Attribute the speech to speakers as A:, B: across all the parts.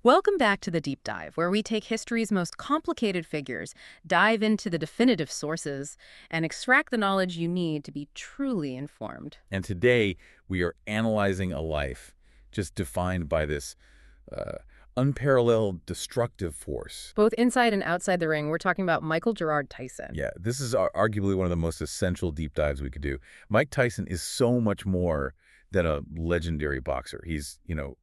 A: Welcome back to the Deep Dive, where we take history's most complicated figures, dive into the definitive sources, and extract the knowledge you need to be truly informed.
B: And today, we are analyzing a life just defined by this uh, unparalleled destructive force.
A: Both inside and outside the ring, we're talking about Michael Gerard Tyson.
B: Yeah, this is arguably one of the most essential deep dives we could do. Mike Tyson is so much more than a legendary boxer. He's,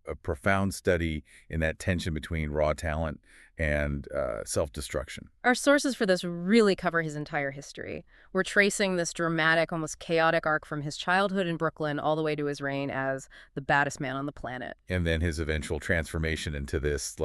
B: a profound study in that tension between raw talent and self-destruction.
A: Our sources for this really cover his entire history. We're tracing this dramatic, almost chaotic arc from his childhood in Brooklyn all the way to his reign as the baddest man on the planet.
B: And then his eventual transformation into this,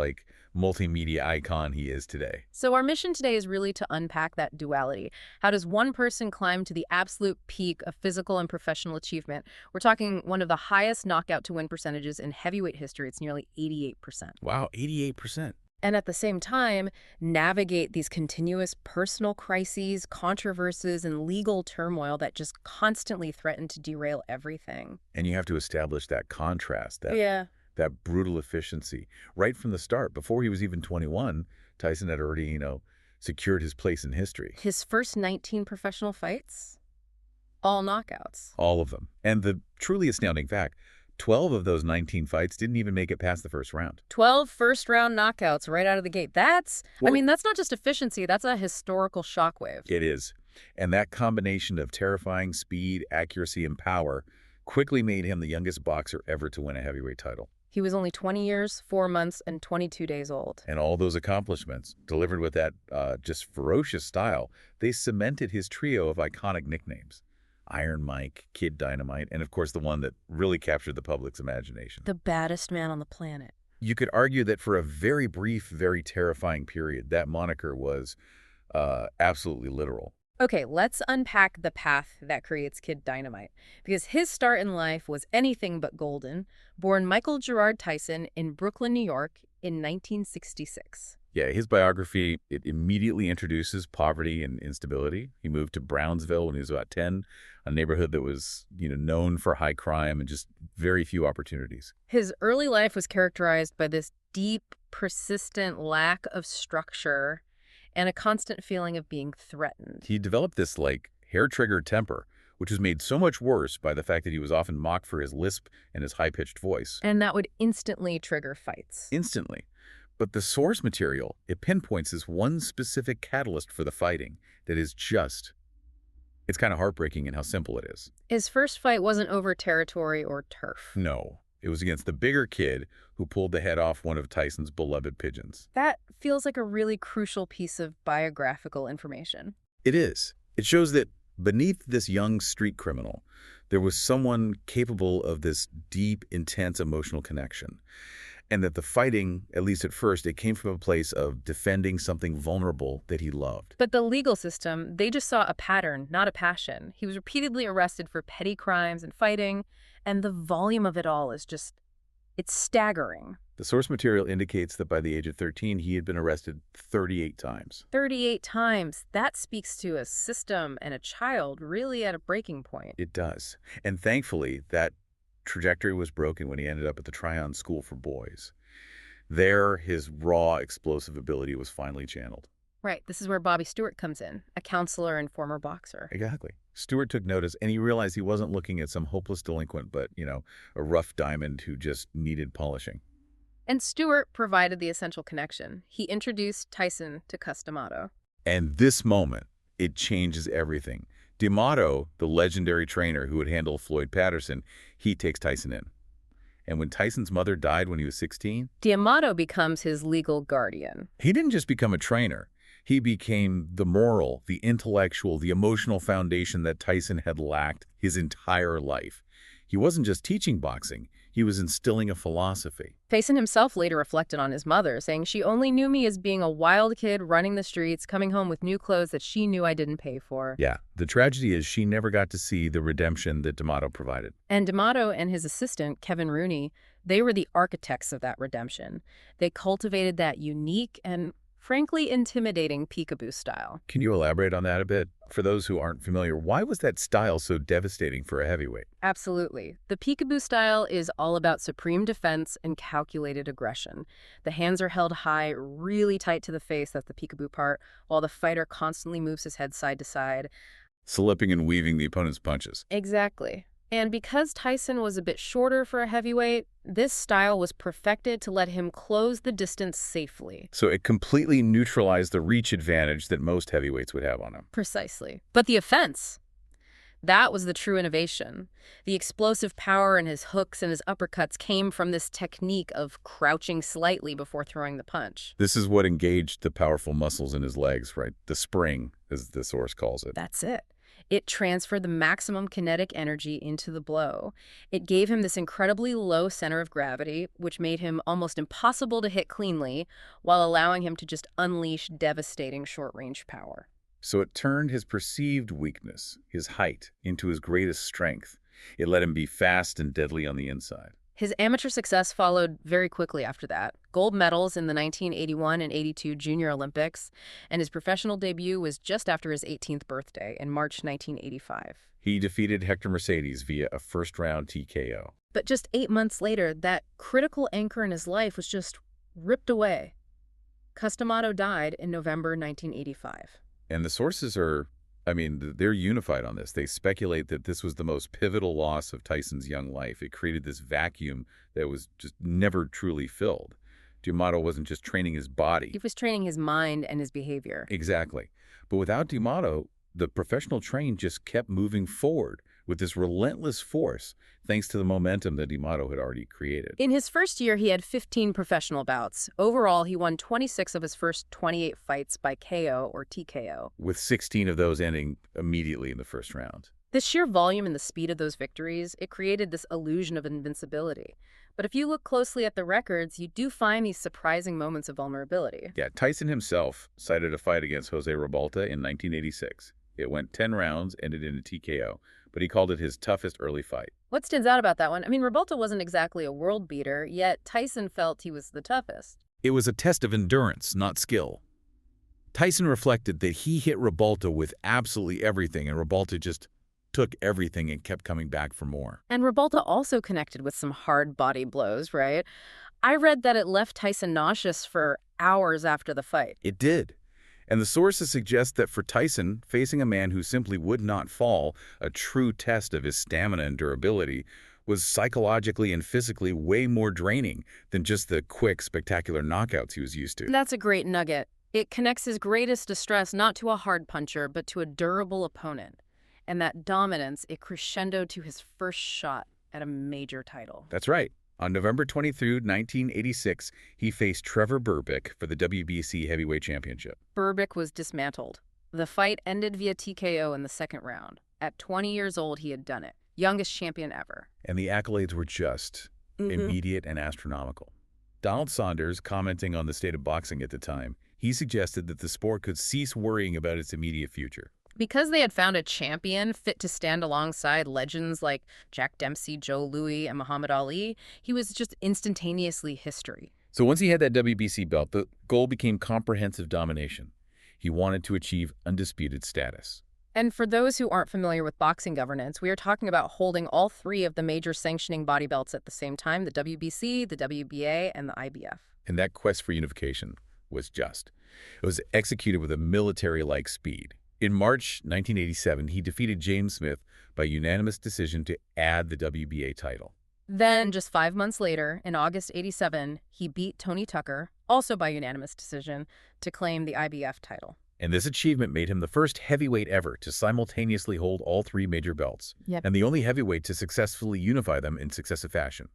B: multimedia icon he is today.
A: So our mission today is really to unpack that duality. How does one person climb to the absolute peak of physical and professional achievement? We're talking one of the highest knockout-to-win percentages in heavyweight history. It's nearly 88%.
B: Wow, 88%.
A: And at the same time, navigate these continuous personal crises, controversies, and legal turmoil that just constantly threaten to derail everything.
B: And you have to establish that contrast,
A: Yeah.
B: that brutal efficiency. Right from the start, before he was even 21, Tyson had already, secured his place in history.
A: His first 19 professional fights? All knockouts.
B: All of them. And the truly astounding fact, 12 of those 19 fights didn't even make it past the first round.
A: 12 first-round knockouts right out of the gate. That's not just efficiency. That's a historical shockwave.
B: It is. And that combination of terrifying speed, accuracy, and power quickly made him the youngest boxer ever to win a heavyweight title.
A: He was only 20 years, 4 months, and 22 days old.
B: And all those accomplishments, delivered with that just ferocious style, they cemented his trio of iconic nicknames. Iron Mike, Kid Dynamite, and of course the one that really captured the public's imagination.
A: The baddest man on the planet.
B: You could argue that for a very brief, very terrifying period, that moniker was absolutely literal.
A: Okay, let's unpack the path that creates Kid Dynamite, because his start in life was anything but golden. Born Michael Gerard Tyson in Brooklyn, New York in 1966.
B: Yeah, his biography, it immediately introduces poverty and instability. He moved to Brownsville when he was about 10, a neighborhood that was, known for high crime and just very few opportunities.
A: His early life was characterized by this deep, persistent lack of structure and a constant feeling of being threatened.
B: He developed this, hair-trigger temper, which was made so much worse by the fact that he was often mocked for his lisp and his high-pitched voice.
A: And that would instantly trigger fights.
B: Instantly. But the source material, it pinpoints this one specific catalyst for the fighting that is it's kind of heartbreaking in how simple it is.
A: His first fight wasn't over territory or turf.
B: No, it was against the bigger kid who pulled the head off one of Tyson's beloved pigeons.
A: That feels like a really crucial piece of biographical information.
B: It is. It shows that beneath this young street criminal, there was someone capable of this deep, intense emotional connection. And that the fighting, at least at first, it came from a place of defending something vulnerable that he loved.
A: But the legal system, they just saw a pattern, not a passion. He was repeatedly arrested for petty crimes and fighting, and the volume of it all is it's staggering.
B: The source material indicates that by the age of 13, he had been arrested 38 times.
A: 38 times. That speaks to a system and a child really at a breaking point.
B: It does. And thankfully, that trajectory was broken when he ended up at the Tryon School for Boys. There, his raw, explosive ability was finally channeled.
A: Right. This is where Bobby Stewart comes in, a counselor and former boxer.
B: Exactly. Stewart took notice, and he realized he wasn't looking at some hopeless delinquent, but, a rough diamond who just needed polishing.
A: And Stewart provided the essential connection. He introduced Tyson to Cus D'Amato.
B: And this moment, it changes everything. D'Amato, the legendary trainer who would handle Floyd Patterson, he takes Tyson in. And when Tyson's mother died when he was 16,
A: D'Amato becomes his legal guardian.
B: he didn't just become a trainer. He became the moral, the intellectual, the emotional foundation that Tyson had lacked his entire life. He wasn't just teaching boxing. He was instilling a philosophy.
A: Tyson himself later reflected on his mother, saying, "She only knew me as being a wild kid running the streets, coming home with new clothes that she knew I didn't pay for."
B: Yeah, the tragedy is she never got to see the redemption that D'Amato provided.
A: And D'Amato and his assistant, Kevin Rooney, they were the architects of that redemption. They cultivated that unique and frankly intimidating peekaboo style.
B: Can you elaborate on that a bit? For those who aren't familiar, why was that style so devastating for a heavyweight?
A: Absolutely. The peekaboo style is all about supreme defense and calculated aggression. The hands are held high, really tight to the face, that's the peekaboo part, while the fighter constantly moves his head side to side.
B: Slipping and weaving the opponent's punches.
A: Exactly. And because Tyson was a bit shorter for a heavyweight, this style was perfected to let him close the distance safely.
B: So it completely neutralized the reach advantage that most heavyweights would have on him.
A: Precisely. But the offense, that was the true innovation. The explosive power in his hooks and his uppercuts came from this technique of crouching slightly before throwing the punch.
B: This is what engaged the powerful muscles in his legs, right? The spring, as the source calls it.
A: That's it. It transferred the maximum kinetic energy into the blow. It gave him this incredibly low center of gravity, which made him almost impossible to hit cleanly, while allowing him to just unleash devastating short-range power.
B: So it turned his perceived weakness, his height, into his greatest strength. It let him be fast and deadly on the inside.
A: His amateur success followed very quickly after that. Gold medals in the 1981 and 82 Junior Olympics, and his professional debut was just after his 18th birthday in March 1985.
B: He defeated Hector Mercedes via a first-round TKO.
A: But just 8 months later, that critical anchor in his life was just ripped away. Customato died in November 1985.
B: And the sources they're unified on this. They speculate that this was the most pivotal loss of Tyson's young life. It created this vacuum that was just never truly filled. D'Amato wasn't just training his body.
A: He was training his mind and his behavior.
B: Exactly. But without D'Amato, the professional train just kept moving forward with this relentless force, thanks to the momentum that D'Amato had already created.
A: In his first year, he had 15 professional bouts. Overall, he won 26 of his first 28 fights by KO or TKO,
B: with 16 of those ending immediately in the first round.
A: The sheer volume and the speed of those victories, it created this illusion of invincibility. But if you look closely at the records, you do find these surprising moments of vulnerability.
B: Yeah, Tyson himself cited a fight against Jose Rebalta in 1986. It went 10 rounds, ended in a TKO, but he called it his toughest early fight.
A: What stands out about that one? I mean, Rebalta wasn't exactly a world beater, yet Tyson felt he was the toughest.
B: It was a test of endurance, not skill. Tyson reflected that he hit Rebalta with absolutely everything, and Rebalta just took everything and kept coming back for more.
A: And Rebalta also connected with some hard body blows, right? I read that it left Tyson nauseous for hours after the fight.
B: It did. And the sources suggest that for Tyson, facing a man who simply would not fall, a true test of his stamina and durability, was psychologically and physically way more draining than just the quick, spectacular knockouts he was used to.
A: That's a great nugget. It connects his greatest distress not to a hard puncher, but to a durable opponent. And that dominance, it crescendoed to his first shot at a major title.
B: That's right. On November 23, 1986, he faced Trevor Berbick for the WBC Heavyweight Championship.
A: Berbick was dismantled. The fight ended via TKO in the second round. At 20 years old, he had done it. Youngest champion ever.
B: And the accolades were just immediate and astronomical. Donald Saunders, commenting on the state of boxing at the time, he suggested that the sport could cease worrying about its immediate future.
A: Because they had found a champion fit to stand alongside legends like Jack Dempsey, Joe Louis, and Muhammad Ali, he was just instantaneously history.
B: So once he had that WBC belt, the goal became comprehensive domination. He wanted to achieve undisputed status.
A: And for those who aren't familiar with boxing governance, we are talking about holding all three of the major sanctioning body belts at the same time, the WBC, the WBA, and the IBF.
B: And that quest for unification was just. It was executed with a military-like speed. In March 1987, he defeated James Smith by unanimous decision to add the WBA title.
A: Then, just 5 months later, in August '87, he beat Tony Tucker, also by unanimous decision, to claim the IBF title.
B: And this achievement made him the first heavyweight ever to simultaneously hold all three major belts, and the only heavyweight to successfully unify them in successive fashion.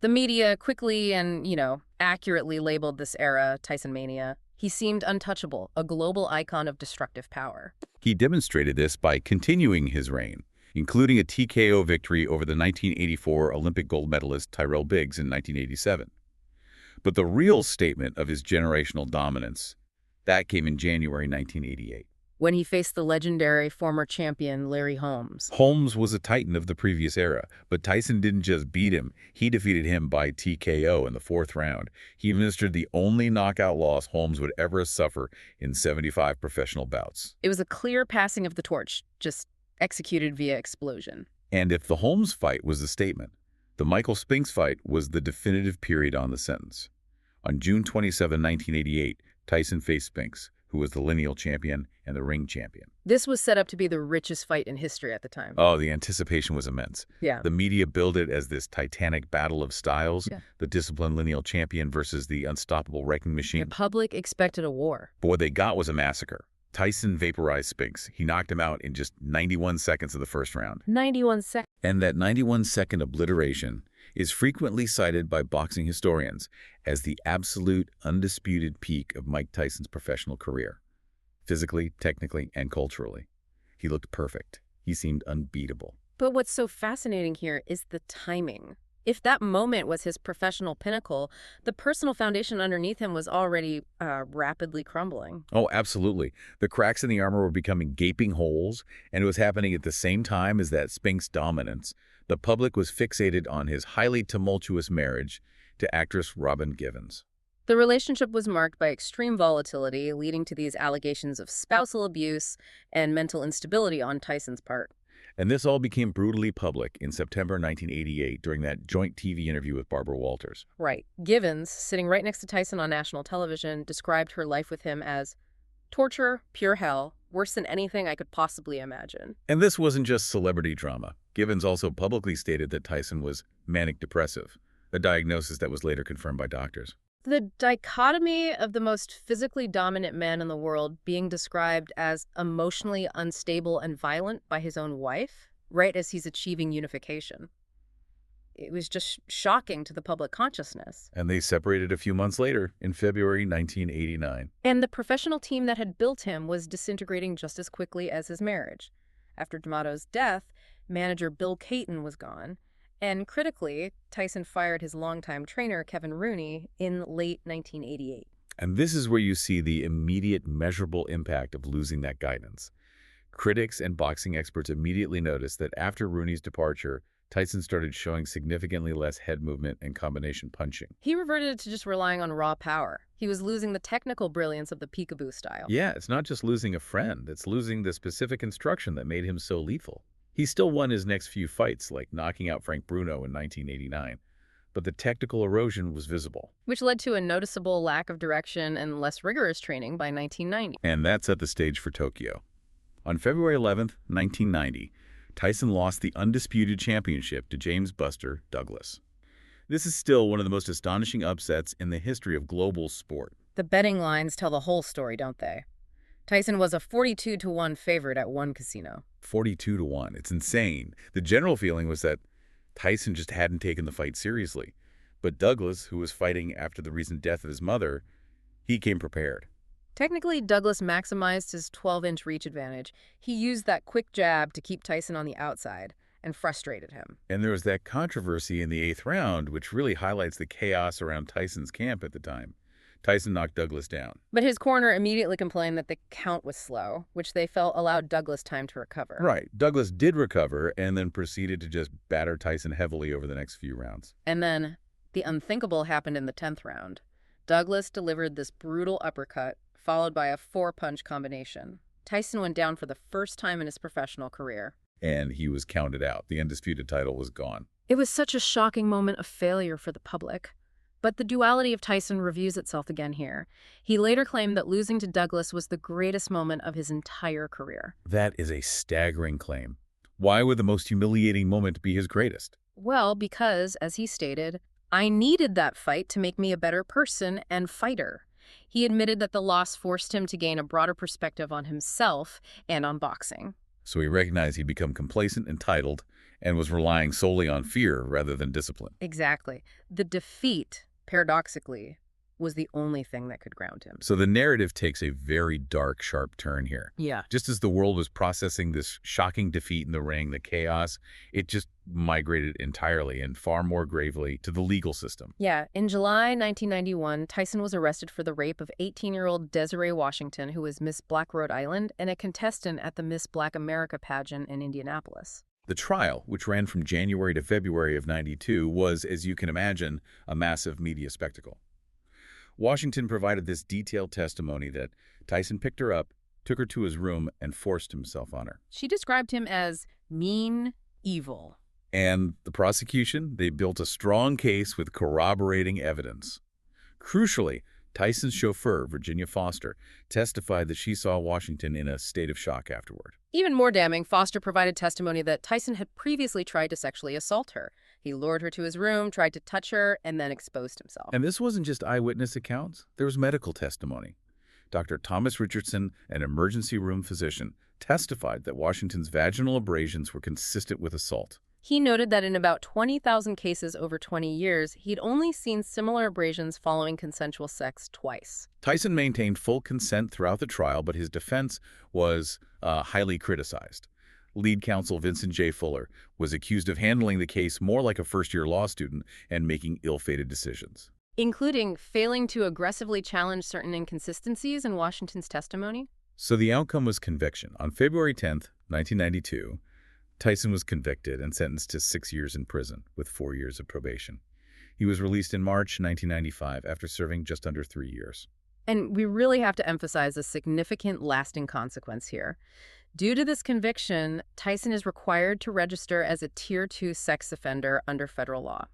A: The media quickly and, accurately labeled this era Tyson Mania. He seemed untouchable, a global icon of destructive power.
B: He demonstrated this by continuing his reign, including a TKO victory over the 1984 Olympic gold medalist Tyrell Biggs in 1987. But the real statement of his generational dominance, that came in January 1988.
A: when he faced the legendary former champion Larry Holmes.
B: Holmes was a titan of the previous era, but Tyson didn't just beat him. He defeated him by TKO in the fourth round. He administered the only knockout loss Holmes would ever suffer in 75 professional bouts.
A: It was a clear passing of the torch, just executed via explosion.
B: And if the Holmes fight was the statement, the Michael Spinks fight was the definitive period on the sentence. On June 27, 1988, Tyson faced Spinks, who was the lineal champion and the ring champion.
A: This was set up to be the richest fight in history at the time.
B: Oh, the anticipation was immense.
A: Yeah.
B: The media billed it as this titanic battle of styles,
A: Yeah.
B: the disciplined lineal champion versus the unstoppable wrecking
A: The
B: machine.
A: public expected a war.
B: But what they got was a massacre. Tyson vaporized Spinks. He knocked him out in just 91 seconds of the first round.
A: 91 seconds.
B: And that 91-second obliteration is frequently cited by boxing historians as the absolute, undisputed peak of Mike Tyson's professional career. Physically, technically, and culturally. He looked perfect. He seemed unbeatable.
A: But what's so fascinating here is the timing. If that moment was his professional pinnacle, the personal foundation underneath him was already rapidly crumbling.
B: Oh, absolutely. The cracks in the armor were becoming gaping holes, and it was happening at the same time as that Spinks dominance. The public was fixated on his highly tumultuous marriage to actress Robin Givens.
A: The relationship was marked by extreme volatility, leading to these allegations of spousal abuse and mental instability on Tyson's part.
B: And this all became brutally public in September 1988 during that joint TV interview with Barbara Walters.
A: Right. Givens, sitting right next to Tyson on national television, described her life with him as torture, pure hell, worse than anything I could possibly imagine.
B: And this wasn't just celebrity drama. Givens also publicly stated that Tyson was manic depressive, a diagnosis that was later confirmed by doctors.
A: The dichotomy of the most physically dominant man in the world being described as emotionally unstable and violent by his own wife, right as he's achieving unification. It was just shocking to the public consciousness.
B: And they separated a few months later, in February 1989.
A: And the professional team that had built him was disintegrating just as quickly as his marriage. After D'Amato's death, manager Bill Caton was gone. And critically, Tyson fired his longtime trainer, Kevin Rooney, in late 1988.
B: And this is where you see the immediate measurable impact of losing that guidance. Critics and boxing experts immediately noticed that after Rooney's departure, Tyson started showing significantly less head movement and combination punching.
A: He reverted to just relying on raw power. He was losing the technical brilliance of the peekaboo style.
B: Yeah, it's not just losing a friend, it's losing the specific instruction that made him so lethal. He still won his next few fights, like knocking out Frank Bruno in 1989. But the technical erosion was visible.
A: Which led to a noticeable lack of direction and less rigorous training by 1990.
B: And that set the stage for Tokyo. On February 11th, 1990, Tyson lost the undisputed championship to James "Buster" Douglas. This is still one of the most astonishing upsets in the history of global sport.
A: The betting lines tell the whole story, don't they? Tyson was a 42-1 favorite at one casino.
B: 42-1. It's insane. The general feeling was that Tyson just hadn't taken the fight seriously. But Douglas, who was fighting after the recent death of his mother, he came prepared.
A: Technically, Douglas maximized his 12-inch reach advantage. He used that quick jab to keep Tyson on the outside and frustrated him.
B: And there was that controversy in the 8th round, which really highlights the chaos around Tyson's camp at the time. Tyson knocked Douglas down.
A: But his corner immediately complained that the count was slow, which they felt allowed Douglas time to recover.
B: Right. Douglas did recover and then proceeded to just batter Tyson heavily over the next few rounds.
A: And then the unthinkable happened in the 10th round. Douglas delivered this brutal uppercut, followed by a 4-punch combination. Tyson went down for the first time in his professional career.
B: And he was counted out. The undisputed title was gone.
A: It was such a shocking moment of failure for the public. But the duality of Tyson reviews itself again here. He later claimed that losing to Douglas was the greatest moment of his entire career.
B: That is a staggering claim. Why would the most humiliating moment be his greatest?
A: Well, because, as he stated, I needed that fight to make me a better person and fighter. He admitted that the loss forced him to gain a broader perspective on himself and on boxing.
B: So he recognized he'd become complacent, entitled, and was relying solely on fear rather than discipline.
A: Exactly. The defeat, paradoxically, was the only thing that could ground him.
B: So the narrative takes a very dark, sharp turn here.
A: Yeah.
B: Just as the world was processing this shocking defeat in the ring, the chaos, it just migrated entirely and far more gravely to the legal system.
A: Yeah. In July 1991, Tyson was arrested for the rape of 18-year-old Desiree Washington, who was Miss Black Rhode Island and a contestant at the Miss Black America pageant in Indianapolis.
B: The trial, which ran from January to February of '92, was, as you can imagine, a massive media spectacle. Washington provided this detailed testimony that Tyson picked her up, took her to his room, and forced himself on her.
A: She described him as mean, evil.
B: And the prosecution, they built a strong case with corroborating evidence. Crucially, Tyson's chauffeur, Virginia Foster, testified that she saw Washington in a state of shock afterward.
A: Even more damning, Foster provided testimony that Tyson had previously tried to sexually assault her. He lured her to his room, tried to touch her, and then exposed himself.
B: And this wasn't just eyewitness accounts. There was medical testimony. Dr. Thomas Richardson, an emergency room physician, testified that Washington's vaginal abrasions were consistent with assault.
A: He noted that in about 20,000 cases over 20 years, he'd only seen similar abrasions following consensual sex twice.
B: Tyson maintained full consent throughout the trial, but his defense was highly criticized. Lead counsel Vincent J. Fuller was accused of handling the case more like a first-year law student and making ill-fated decisions,
A: Including failing to aggressively challenge certain inconsistencies in Washington's testimony.
B: So the outcome was conviction. On February 10th, 1992, Tyson was convicted and sentenced to 6 years in prison with 4 years of probation. He was released in March 1995 after serving just under 3 years.
A: And we really have to emphasize a significant lasting consequence here. Due to this conviction, Tyson is required to register as a Tier 2 sex offender under federal law.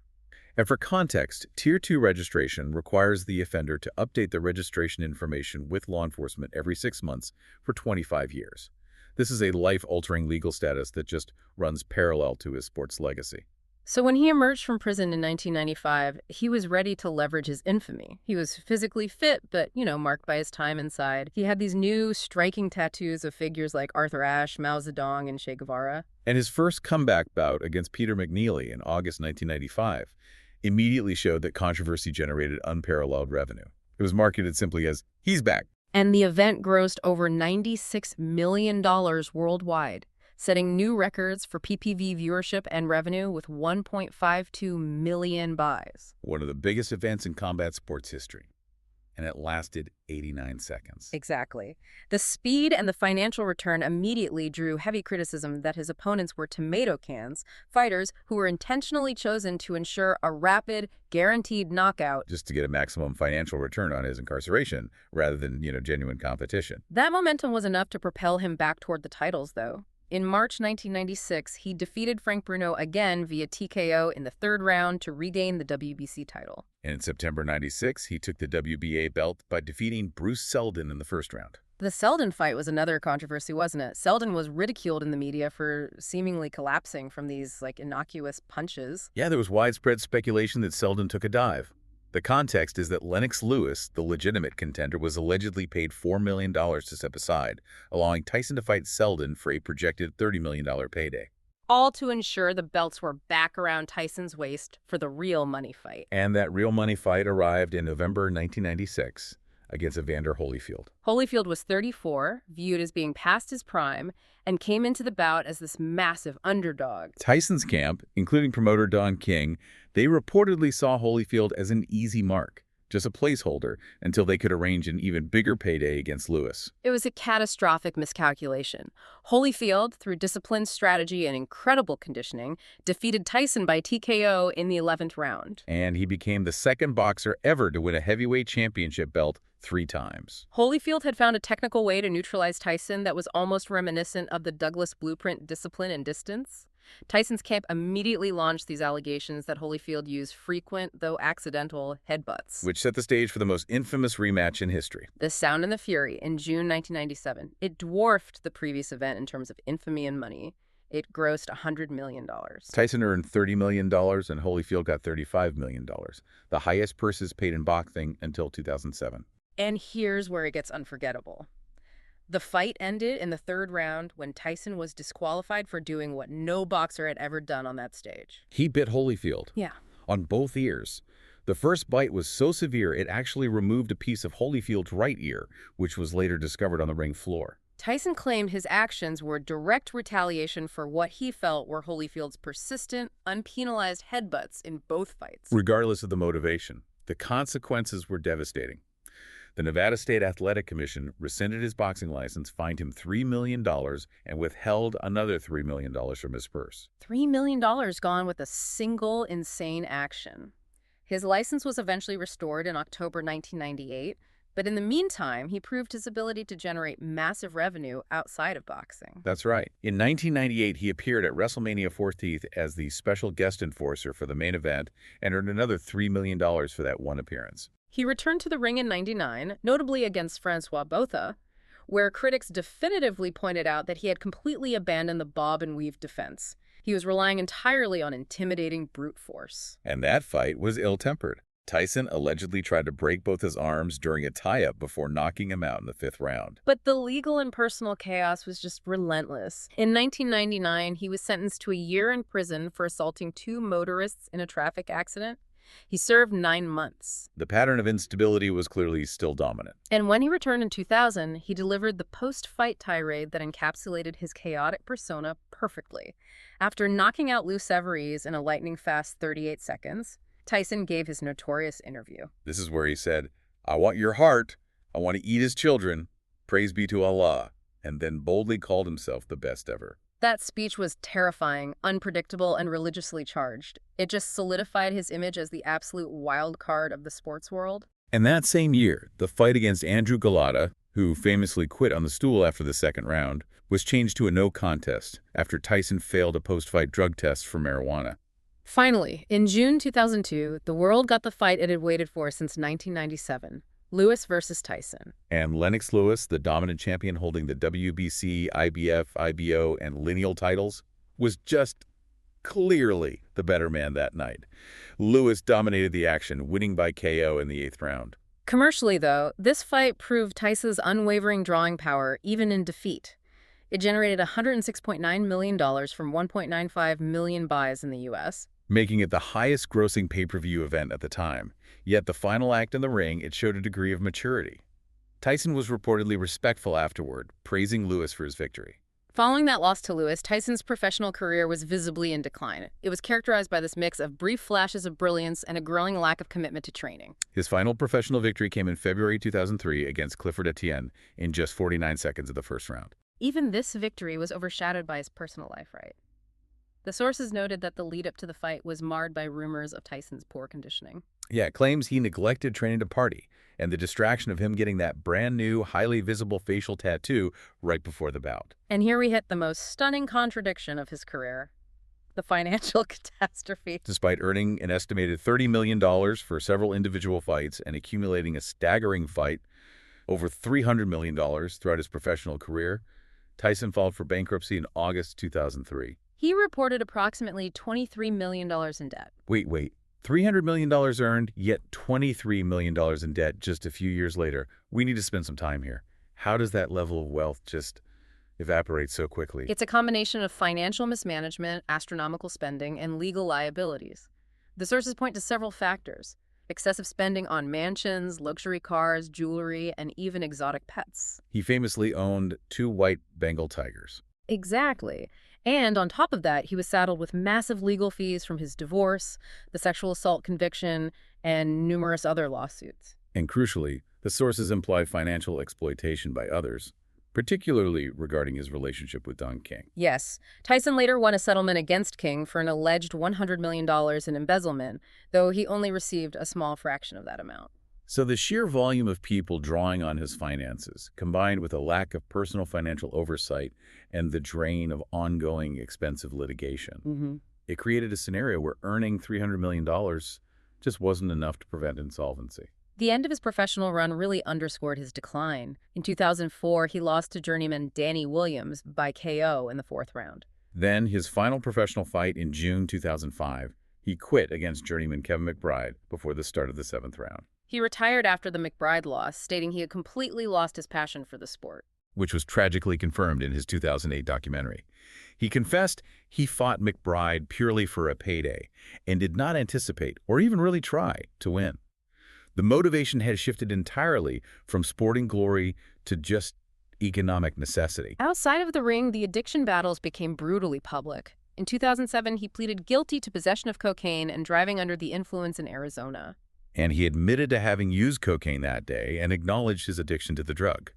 B: And for context, Tier 2 registration requires the offender to update the registration information with law enforcement every 6 months for 25 years. This is a life-altering legal status that just runs parallel to his sports legacy.
A: So when he emerged from prison in 1995, he was ready to leverage his infamy. He was physically fit, but, marked by his time inside. He had these new, striking tattoos of figures like Arthur Ashe, Mao Zedong, and Che Guevara.
B: And his first comeback bout against Peter McNeely in August 1995 immediately showed that controversy generated unparalleled revenue. It was marketed simply as, "He's back."
A: And the event grossed over $96 million worldwide, setting new records for PPV viewership and revenue with 1.52 million buys.
B: One of the biggest events in combat sports history. And it lasted 89 seconds.
A: Exactly. The speed and the financial return immediately drew heavy criticism that his opponents were tomato cans, fighters who were intentionally chosen to ensure a rapid, guaranteed knockout.
B: Just to get a maximum financial return on his incarceration, rather than, genuine competition.
A: That momentum was enough to propel him back toward the titles, though. In March 1996, he defeated Frank Bruno again via TKO in the third round to regain the WBC title.
B: And in September '96, he took the WBA belt by defeating Bruce Seldon in the first round.
A: The Seldon fight was another controversy, wasn't it? Seldon was ridiculed in the media for seemingly collapsing from these, innocuous punches.
B: Yeah, there was widespread speculation that Seldon took a dive. The context is that Lennox Lewis, the legitimate contender, was allegedly paid $4 million to step aside, allowing Tyson to fight Seldon for a projected $30 million payday.
A: All to ensure the belts were back around Tyson's waist for the real money fight.
B: And that real money fight arrived in November 1996 against Evander Holyfield.
A: Holyfield was 34, viewed as being past his prime, and came into the bout as this massive underdog.
B: Tyson's camp, including promoter Don King, they reportedly saw Holyfield as an easy mark, just a placeholder, until they could arrange an even bigger payday against Lewis.
A: It was a catastrophic miscalculation. Holyfield, through disciplined strategy and incredible conditioning, defeated Tyson by TKO in the 11th round.
B: And he became the second boxer ever to win a heavyweight championship belt 3 times.
A: Holyfield had found a technical way to neutralize Tyson that was almost reminiscent of the Douglas blueprint discipline and distance. Tyson's camp immediately launched these allegations that Holyfield used frequent, though accidental, headbutts,
B: which set the stage for the most infamous rematch in history.
A: The Sound and the Fury in June 1997. It dwarfed the previous event in terms of infamy and money. It grossed $100 million.
B: Tyson earned $30 million and Holyfield got $35 million, the highest purses paid in boxing until 2007.
A: And here's where it gets unforgettable. The fight ended in the third round when Tyson was disqualified for doing what no boxer had ever done on that stage.
B: He bit Holyfield.
A: Yeah.
B: On both ears. The first bite was so severe it actually removed a piece of Holyfield's right ear, which was later discovered on the ring floor.
A: Tyson claimed his actions were direct retaliation for what he felt were Holyfield's persistent, unpenalized headbutts in both fights.
B: Regardless of the motivation, the consequences were devastating. The Nevada State Athletic Commission rescinded his boxing license, fined him $3 million, and withheld another $3 million from his purse.
A: $3 million gone with a single insane action. His license was eventually restored in October 1998, but in the meantime, he proved his ability to generate massive revenue outside of boxing.
B: That's right. In 1998, he appeared at WrestleMania 14th as the special guest enforcer for the main event and earned another $3 million for that one appearance.
A: He returned to the ring in '99, notably against Francois Botha, where critics definitively pointed out that he had completely abandoned the bob and weave defense. He was relying entirely on intimidating brute force.
B: And that fight was ill-tempered. Tyson allegedly tried to break both his arms during a tie-up before knocking him out in the 5th round.
A: But the legal and personal chaos was just relentless. In 1999, he was sentenced to a year in prison for assaulting 2 motorists in a traffic accident. He served 9 months.
B: The pattern of instability was clearly still dominant.
A: And when he returned in 2000, he delivered the post-fight tirade that encapsulated his chaotic persona perfectly. After knocking out Lou Severiz in a lightning-fast 38 seconds, Tyson gave his notorious interview.
B: This is where he said, "I want your heart. I want to eat his children. Praise be to Allah," and then boldly called himself the best ever.
A: That speech was terrifying, unpredictable, and religiously charged. It just solidified his image as the absolute wild card of the sports world.
B: And that same year, the fight against Andrew Galata, who famously quit on the stool after the 2nd round, was changed to a no contest after Tyson failed a post-fight drug test for marijuana.
A: Finally, in June 2002, the world got the fight it had waited for since 1997. Lewis versus Tyson.
B: And Lennox Lewis, the dominant champion holding the WBC, IBF, IBO, and lineal titles, was just clearly the better man that night. Lewis dominated the action, winning by KO in the 8th round.
A: Commercially, though, this fight proved Tyson's unwavering drawing power even in defeat. It generated $106.9 million from 1.95 million buys in the U.S.,
B: making it the highest-grossing pay-per-view event at the time. Yet the final act in the ring, it showed a degree of maturity. Tyson was reportedly respectful afterward, praising Lewis for his victory.
A: Following that loss to Lewis, Tyson's professional career was visibly in decline. It was characterized by this mix of brief flashes of brilliance and a growing lack of commitment to training.
B: His final professional victory came in February 2003 against Clifford Etienne in just 49 seconds of the 1st round.
A: Even this victory was overshadowed by his personal life, right? The sources noted that the lead-up to the fight was marred by rumors of Tyson's poor conditioning.
B: Yeah, claims he neglected training to party, and the distraction of him getting that brand-new, highly visible facial tattoo right before the bout.
A: And here we hit the most stunning contradiction of his career: the financial catastrophe.
B: Despite earning an estimated $30 million for several individual fights and accumulating a staggering fight, over $300 million throughout his professional career, Tyson filed for bankruptcy in August 2003.
A: He reported approximately $23 million in debt.
B: Wait. $300 million earned, yet $23 million in debt just a few years later. We need to spend some time here. How does that level of wealth just evaporate so quickly?
A: It's a combination of financial mismanagement, astronomical spending, and legal liabilities. The sources point to several factors: excessive spending on mansions, luxury cars, jewelry, and even exotic pets.
B: He famously owned 2 white Bengal tigers.
A: Exactly. And on top of that, he was saddled with massive legal fees from his divorce, the sexual assault conviction, and numerous other lawsuits.
B: And crucially, the sources imply financial exploitation by others, particularly regarding his relationship with Don King.
A: Yes. Tyson later won a settlement against King for an alleged $100 million in embezzlement, though he only received a small fraction of that amount.
B: So the sheer volume of people drawing on his finances, combined with a lack of personal financial oversight and the drain of ongoing expensive litigation, it created a scenario where earning $300 million just wasn't enough to prevent insolvency.
A: The end of his professional run really underscored his decline. In 2004, he lost to journeyman Danny Williams by KO in the 4th round.
B: Then, his final professional fight in June 2005, he quit against journeyman Kevin McBride before the start of the 7th round.
A: He retired after the McBride loss, stating he had completely lost his passion for the sport.
B: which was tragically confirmed in his 2008 documentary. He confessed he fought McBride purely for a payday and did not anticipate, or even really try, to win. The motivation had shifted entirely from sporting glory to just economic necessity.
A: Outside of the ring, the addiction battles became brutally public. In 2007, he pleaded guilty to possession of cocaine and driving under the influence in Arizona.
B: And he admitted to having used cocaine that day and acknowledged his addiction to the drug.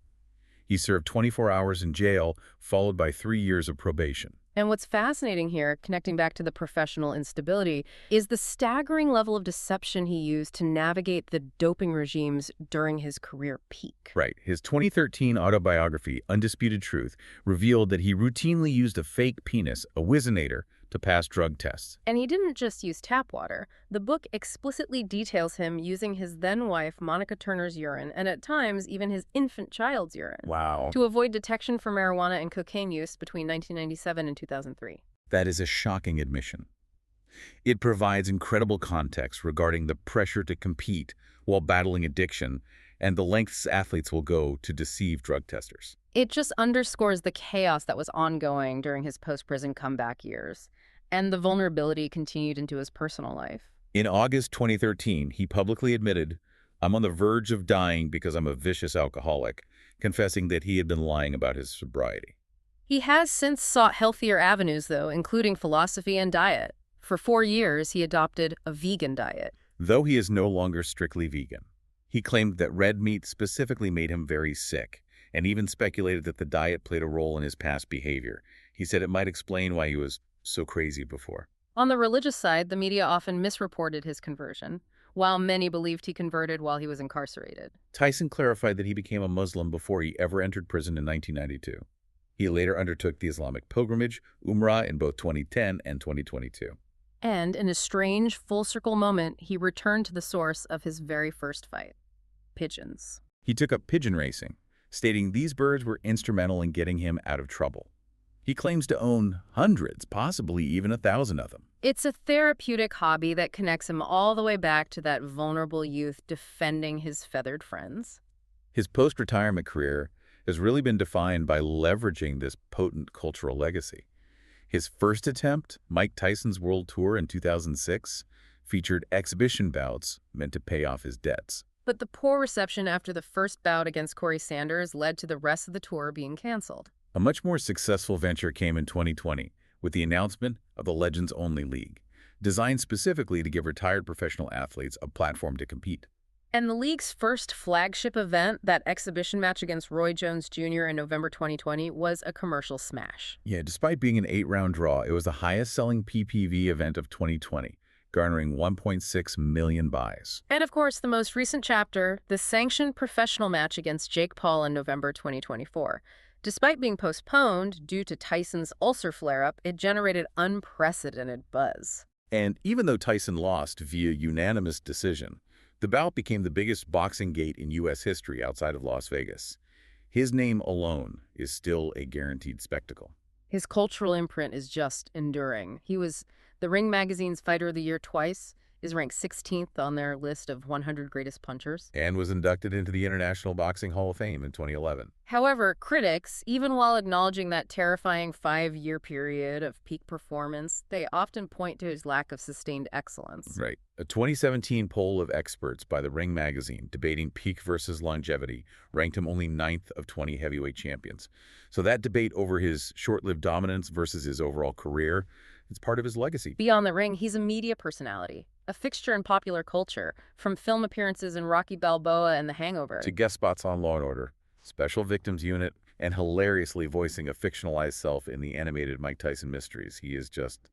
B: He served 24 hours in jail, followed by 3 years of probation.
A: And what's fascinating here, connecting back to the professional instability, is the staggering level of deception he used to navigate the doping regimes during his career peak.
B: Right. His 2013 autobiography, Undisputed Truth, revealed that he routinely used a fake penis, a Whizzinator, to pass drug tests.
A: And he didn't just use tap water. The book explicitly details him using his then-wife Monica Turner's urine, and at times even his infant child's urine,
B: Wow.
A: to avoid detection for marijuana and cocaine use between 1997 and 2003.
B: That is a shocking admission. It provides incredible context regarding the pressure to compete while battling addiction and the lengths athletes will go to deceive drug testers.
A: It just underscores the chaos that was ongoing during his post-prison comeback years, and the vulnerability continued into his personal life.
B: In August 2013, he publicly admitted, "I'm on the verge of dying because I'm a vicious alcoholic," confessing that he had been lying about his sobriety.
A: He has since sought healthier avenues, though, including philosophy and diet. For 4 years, he adopted a vegan diet.
B: Though he is no longer strictly vegan, he claimed that red meat specifically made him very sick, and even speculated that the diet played a role in his past behavior. He said it might explain why he was so crazy before.
A: On the religious side, the media often misreported his conversion, while many believed he converted while he was incarcerated.
B: Tyson clarified that he became a Muslim before he ever entered prison in 1992. He later undertook the Islamic pilgrimage, Umrah, in both 2010 and 2022.
A: And in a strange, full-circle moment, he returned to the source of his very first fight: pigeons.
B: He took up pigeon racing, stating these birds were instrumental in getting him out of trouble. He claims to own hundreds, possibly even 1,000 of them.
A: It's a therapeutic hobby that connects him all the way back to that vulnerable youth defending his feathered friends.
B: His post-retirement career has really been defined by leveraging this potent cultural legacy. His first attempt, Mike Tyson's World Tour in 2006, featured exhibition bouts meant to pay off his debts.
A: But the poor reception after the first bout against Corey Sanders led to the rest of the tour being canceled.
B: A much more successful venture came in 2020 with the announcement of the Legends Only League, designed specifically to give retired professional athletes a platform to compete.
A: And the league's first flagship event, that exhibition match against Roy Jones Jr. in November 2020, was a commercial smash.
B: Yeah, despite being an 8-round draw, it was the highest-selling PPV event of 2020, garnering 1.6 million buys.
A: And of course, the most recent chapter, the sanctioned professional match against Jake Paul in November 2024. Despite being postponed due to Tyson's ulcer flare-up, it generated unprecedented buzz.
B: And even though Tyson lost via unanimous decision, the bout became the biggest boxing gate in U.S. history outside of Las Vegas. His name alone is still a guaranteed spectacle.
A: His cultural imprint is just enduring. He was the Ring Magazine's Fighter of the Year twice, is ranked 16th on their list of 100 greatest punchers,
B: And was inducted into the International Boxing Hall of Fame in 2011.
A: However, critics, even while acknowledging that terrifying 5-year period of peak performance, they often point to his lack of sustained excellence.
B: Right. A 2017 poll of experts by the Ring Magazine debating peak versus longevity ranked him only 9th of 20 heavyweight champions. So that debate over his short-lived dominance versus his overall career, it's part of his legacy.
A: Beyond the ring, he's a media personality, a fixture in popular culture, from film appearances in Rocky Balboa and The Hangover,
B: To guest spots on Law & Order, Special Victims Unit, and hilariously voicing a fictionalized self in the animated Mike Tyson mysteries. He is just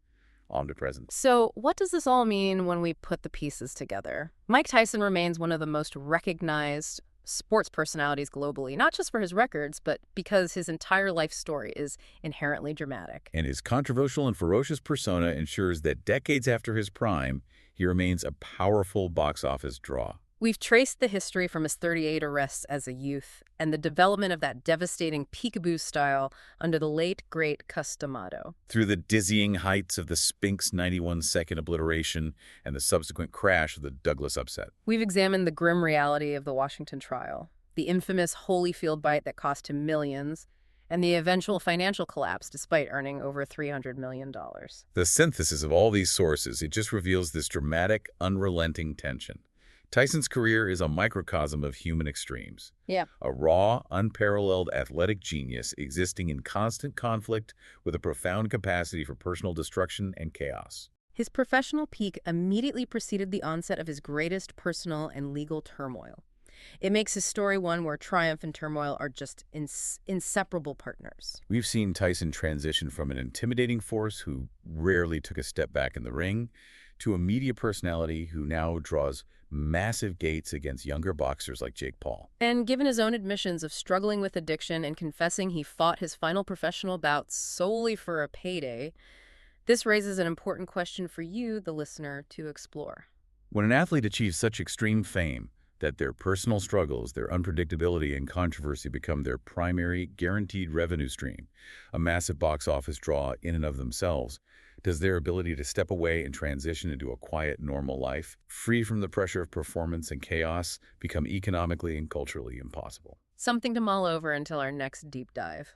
B: omnipresent.
A: So what does this all mean when we put the pieces together? Mike Tyson remains one of the most recognized sports personalities globally, not just for his records, but because his entire life story is inherently dramatic.
B: And his controversial and ferocious persona ensures that decades after his prime, he remains a powerful box office draw.
A: We've traced the history from his 38 arrests as a youth and the development of that devastating peekaboo style under the late, great Customado.
B: Through the dizzying heights of the Spinks 91-second obliteration and the subsequent crash of the Douglas upset.
A: We've examined the grim reality of the Washington trial, the infamous Holyfield bite that cost him millions, and the eventual financial collapse despite earning over $300 million.
B: The synthesis of all these sources, it just reveals this dramatic, unrelenting tension. Tyson's career is a microcosm of human extremes.
A: Yeah.
B: A raw, unparalleled athletic genius existing in constant conflict with a profound capacity for personal destruction and chaos.
A: His professional peak immediately preceded the onset of his greatest personal and legal turmoil. It makes his story one where triumph and turmoil are just inseparable partners.
B: We've seen Tyson transition from an intimidating force who rarely took a step back in the ring to a media personality who now draws massive gates against younger boxers like Jake Paul.
A: And given his own admissions of struggling with addiction and confessing he fought his final professional bout solely for a payday, this raises an important question for you, the listener, to explore.
B: When an athlete achieves such extreme fame that their personal struggles, their unpredictability, and controversy become their primary guaranteed revenue stream, a massive box office draw in and of themselves, does their ability to step away and transition into a quiet, normal life, free from the pressure of performance and chaos, become economically and culturally impossible?
A: Something to mull over until our next deep dive.